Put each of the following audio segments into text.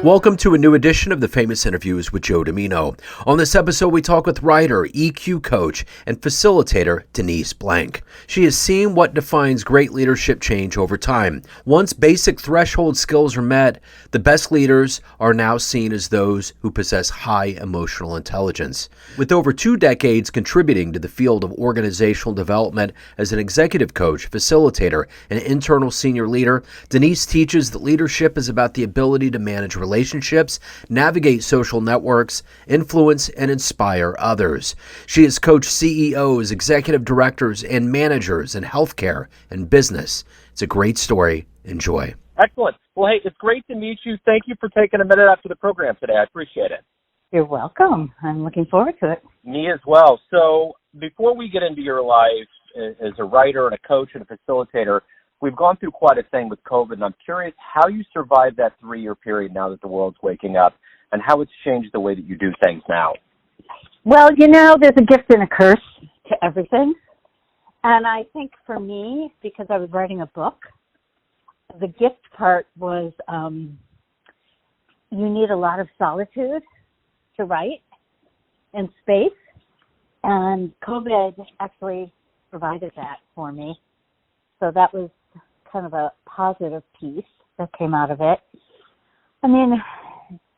Welcome to a new edition of the Famous Interviews with Joe Dimino. On this episode, we talk with writer, EQ coach, and facilitator Denise Blanc. She has seen what defines great leadership change over time. Once basic threshold skills are met, the best leaders are now seen as those who possess high emotional intelligence. With over 2 decades contributing to the field of organizational development as an executive coach, facilitator, and internal senior leader, Denise teaches that leadership is about the ability to manage relationships, navigate social networks, influence, and inspire others. She has coached CEOs, executive directors, and managers in healthcare and business. It's a great story. Enjoy. Excellent. Well, hey, it's great to meet you. Thank you for taking a minute after the program today. I appreciate it. You're welcome. I'm looking forward to it. Me as well. So before we get into your life as a writer and a coach and a facilitator, we've gone through quite a thing with COVID, and I'm curious how you survived that 3-year period now that the world's waking up and how it's changed the way that you do things now. Well, you know, there's a gift and a curse to everything. And I think for me, because I was writing a book, the gift part was you need a lot of solitude to write and space. And COVID actually provided that for me. So that was kind of a positive piece that came out of it. I mean,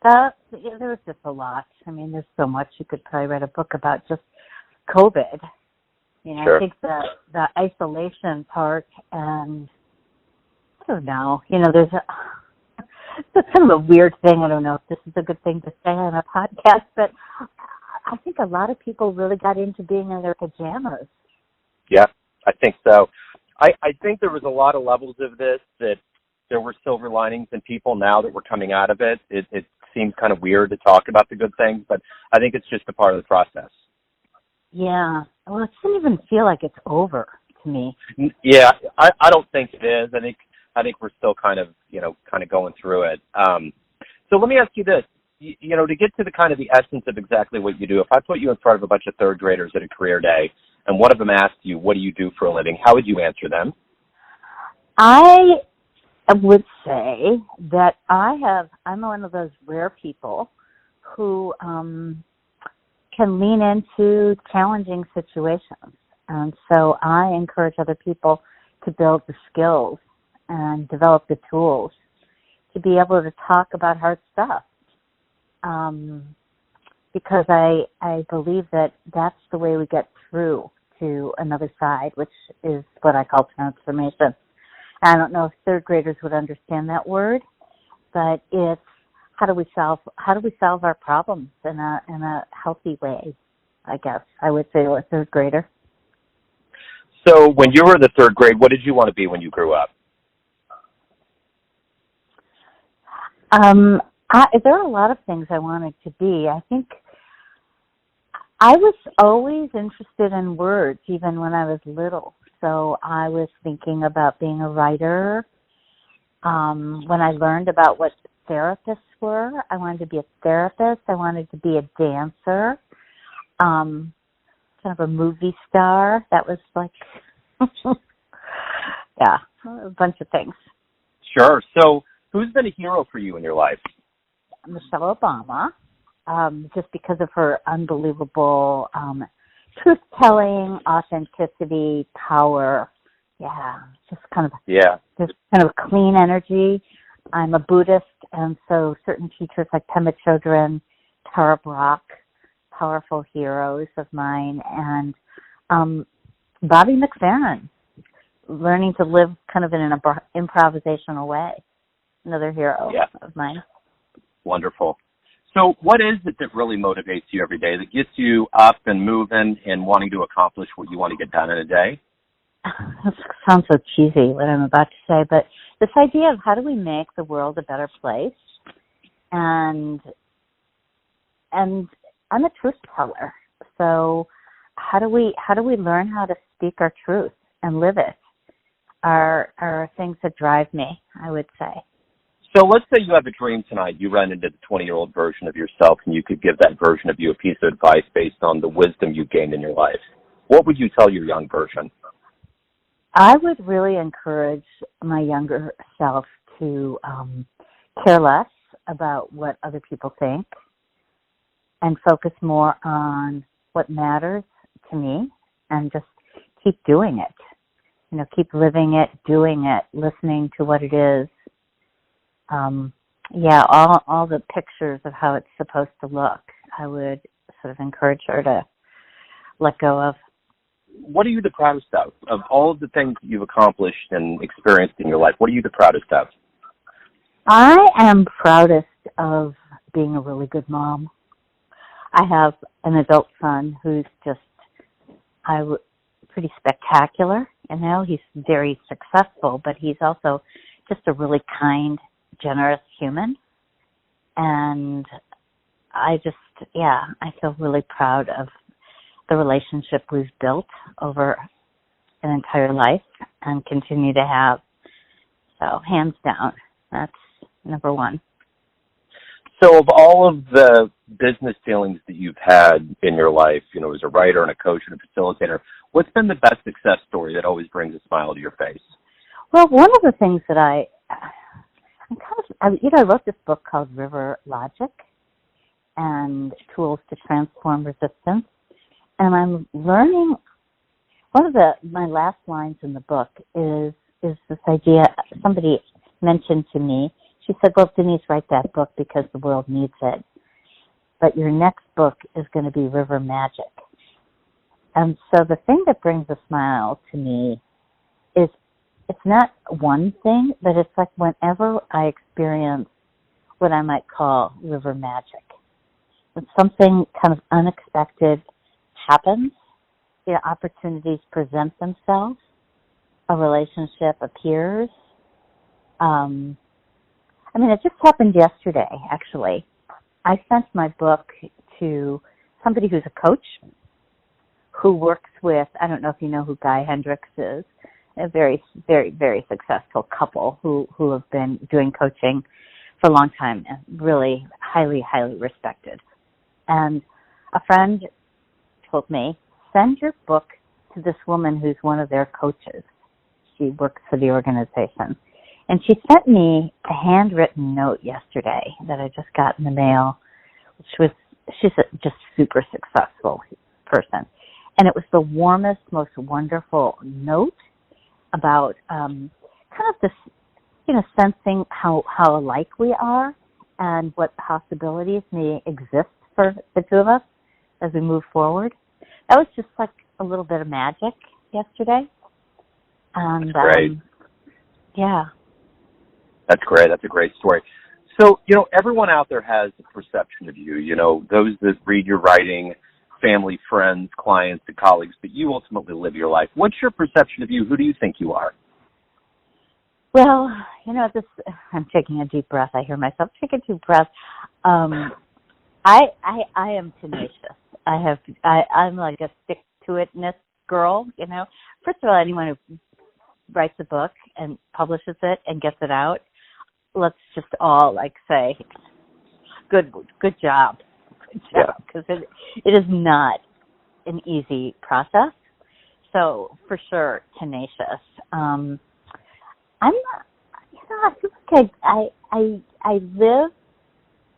there was just a lot. I mean, there's so much. You could probably write a book about just COVID. You know, Sure. I think the isolation part, and I don't know, you know, it's kind of a weird thing. I don't know if this is a good thing to say on a podcast, but I think a lot of people really got into being in their pajamas. Yeah, I think so. I think there was a lot of levels of this, that there were silver linings in people now that we're coming out of it. It seems kind of weird to talk about the good things, but I think it's just a part of the process. Yeah. Well, it doesn't even feel like it's over to me. Yeah, I don't think it is. I think we're still kind of going through it. So let me ask you this. You know, to get to the essence of exactly what you do, if I put you in front of a bunch of third graders at a career day and one of them asked you, what do you do for a living, how would you answer them? I would say that I'm one of those rare people who can lean into challenging situations. And so I encourage other people to build the skills and develop the tools to be able to talk about hard stuff. Because I believe that that's the way we get through to another side, which is what I call transformation. I don't know if third graders would understand that word, but it's how do we solve our problems in a healthy way, I guess I would say to a third grader. So when you were in the third grade, what did you want to be when you grew up? There are a lot of things I wanted to be. I think I was always interested in words, even when I was little. So I was thinking about being a writer. When I learned about what therapists were, I wanted to be a therapist. I wanted to be a dancer, kind of a movie star. That was like, yeah, a bunch of things. Sure. So who's been a hero for you in your life? Michelle Obama, just because of her unbelievable truth-telling, authenticity, power. Yeah, just kind of clean energy. I'm a Buddhist, and so certain teachers like Pema Chodron, Tara Brach, powerful heroes of mine, and Bobby McFerrin, learning to live kind of in an improvisational way. Another hero of mine. Wonderful. So what is it that really motivates you every day, that gets you up and moving and wanting to accomplish what you want to get done in a day? That sounds so cheesy, what I'm about to say, but this idea of how do we make the world a better place, and I'm a truth teller, so how do we learn how to speak our truth and live it are things that drive me, I would say. So let's say you have a dream tonight. You run into the 20-year-old version of yourself, and you could give that version of you a piece of advice based on the wisdom you've gained in your life. What would you tell your young version? I would really encourage my younger self to care less about what other people think and focus more on what matters to me and just keep doing it. Keep living it, doing it, listening to what it is. All the pictures of how it's supposed to look, I would sort of encourage her to let go of. What are you the proudest of all of the things that you've accomplished and experienced in your life? What are you the proudest of? I am proudest of being a really good mom. I have an adult son who's just pretty spectacular. He's very successful, but he's also just a really kind, generous human. And I feel really proud of the relationship we've built over an entire life and continue to have. So hands down, that's number one. So of all of the business dealings that you've had in your life, as a writer and a coach and a facilitator, what's been the best success story that always brings a smile to your face? Well, one of the things that I wrote this book called River Logic and Tools to Transform Resistance. And I'm learning, one of my last lines in the book is this idea, somebody mentioned to me, she said, well, Denise, write that book because the world needs it. But your next book is going to be River Magic. And so the thing that brings a smile to me is it's not one thing, but it's like whenever I experience what I might call river magic, when something kind of unexpected happens, opportunities present themselves, a relationship appears. It just happened yesterday, actually. I sent my book to somebody who's a coach who works with, I don't know if you know who Guy Hendricks is, a very, very, very successful couple who have been doing coaching for a long time and really highly, highly respected. And a friend told me, send your book to this woman who's one of their coaches. She works for the organization. And she sent me a handwritten note yesterday that I just got in the mail, she's a just super successful person. And it was the warmest, most wonderful note about kind of this, sensing how alike we are and what possibilities may exist for the two of us as we move forward. That was just like a little bit of magic yesterday. And that's great. Yeah. That's great. That's a great story. So, everyone out there has a perception of you, those that read your writing, family, friends, clients, and colleagues, but you ultimately live your life. What's your perception of you? Who do you think you are? Well, I'm taking a deep breath. I hear myself take a deep breath. I am tenacious. I'm like a stick-to-itness girl, First of all, anyone who writes a book and publishes it and gets it out, let's just all say, good job. Because it is not an easy process. So for sure, tenacious. I'm not, I feel like I live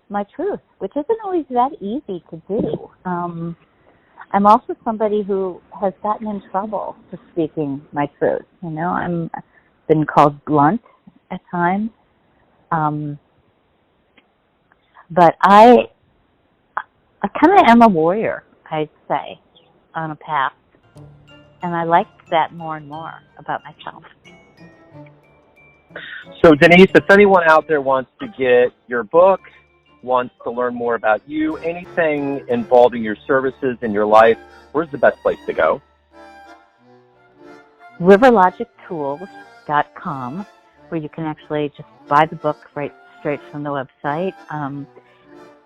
my truth, which isn't always that easy to do. I'm also somebody who has gotten in trouble for speaking my truth. I'm been called blunt at times. But I kind of am a warrior, I'd say, on a path. And I like that more and more about myself. So, Denise, if anyone out there wants to get your book, wants to learn more about you, anything involving your services in your life, where's the best place to go? riverlogictools.com, where you can actually just buy the book right straight from the website.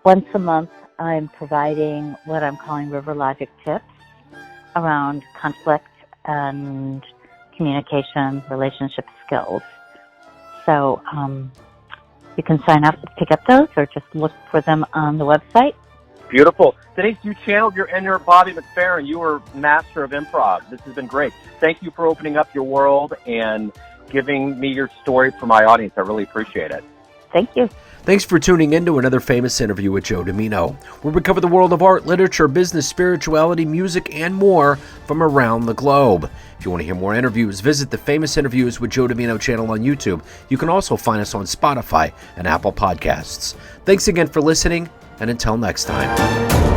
Once a month, I'm providing what I'm calling River Logic tips around conflict and communication, relationship skills. So you can sign up to pick up those or just look for them on the website. Beautiful. Denise, you channeled your inner Bobby McFerrin. You were master of improv. This has been great. Thank you for opening up your world and giving me your story for my audience. I really appreciate it. Thank you. Thanks for tuning in to another famous interview with Joe Dimino, where we cover the world of art, literature, business, spirituality, music, and more from around the globe. If you want to hear more interviews, visit the Famous Interviews with Joe Dimino channel on YouTube. You can also find us on Spotify and Apple Podcasts. Thanks again for listening, and until next time.